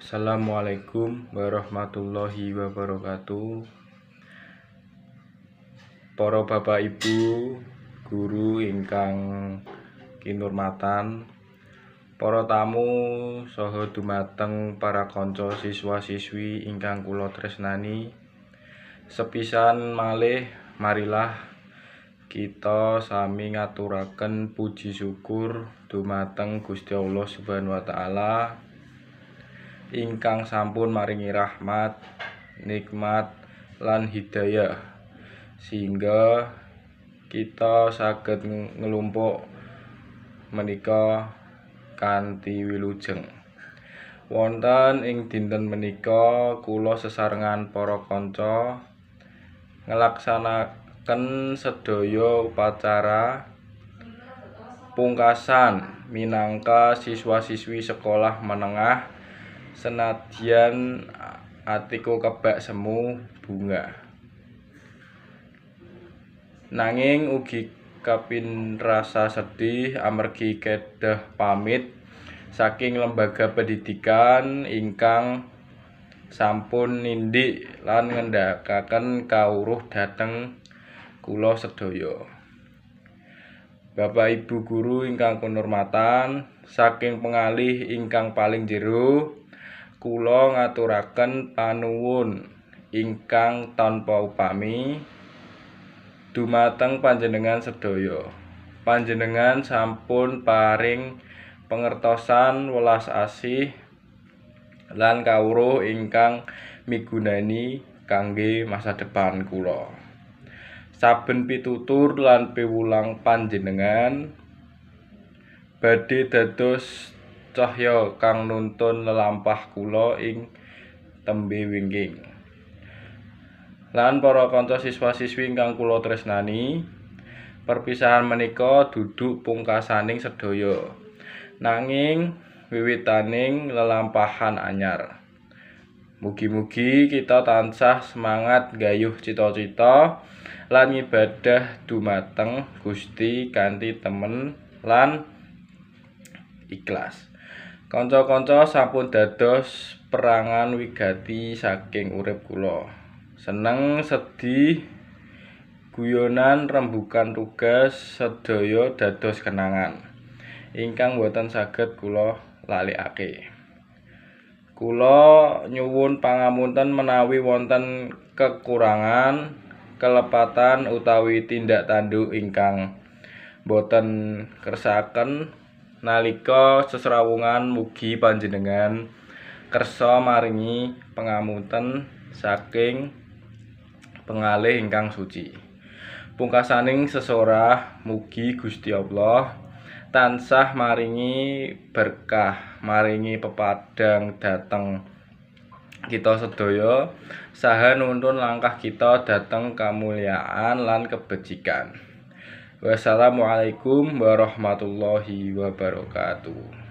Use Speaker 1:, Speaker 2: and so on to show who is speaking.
Speaker 1: Assalamualaikum warahmatullahi wabarakatuh. Para bapak ibu, guru ingkang kinurmatan, para tamu saha dumateng para kanca siswa-siswi ingkang kula tresnani. Sepisan malih marilah kita sami ngaturaken puji syukur dumateng Gusti Allah Subhanahu wa taala ingkang sampun maringi rahmat, nikmat lan hidayah sehingga kita saged ngelumpuk menika kanthi wilujeng. Wonten ing dinten menika kula sesarengan para kanca nglaksanaken sedaya upacara pungkasan minangka siswa-siswi sekolah menengah senadyan atiku kebak semu bunga. Nanging ugi kapinrasa sedih amargi kedah pamit saking lembaga pendidikan ingkang sampun nindhik lan ngendhakaken kawruh dhateng kula sedaya. Bapak Ibu guru ingkang kinurmatan, saking pengalih ingkang paling jero kula ngaturaken panuwun ingkang tanpa upami dumateng panjenengan sedaya. Panjenengan sampun paring pangertosan, welas asih lan kawruh ingkang migunani kangge masa depan kula. Saben pitutur lan piwulang panjenengan badhe dados cahya kang nuntun lelampah kula ing tembe wingking. Lan para kanca siswa-siswi ingkang kula tresnani, perpisahan menika dudu pungkasaning sedaya, nanging wiwitaning lelampahan anyar. Mugi-mugi kita tansah semangat gayuh cita-cita lan ngibadah dumateng Gusti kanthi temen lan ikhlas. Kanca-kanca sampun dados perangan wigati saking urip kula. Seneng, sedih, guyonan, rembugan tugas sedaya dados kenangan ingkang boten saged kula lalekake. Kula nyuwun pangapunten menawi wonten kekurangan, kelepatan utawi tindak tanduk ingkang boten kersakaken nalika sesrawungan. Mugi panjenengan kersa maringi pangapunten saking pengalih ingkang suci. Pungkasaning sesorah, mugi Gusti Allah tansah maringi berkah, maringi pepadang dhateng kita sedaya saha nuntun langkah kita dhateng kamulyaan lan kebajikan. Wassalamualaikum warahmatullahi wabarakatuh.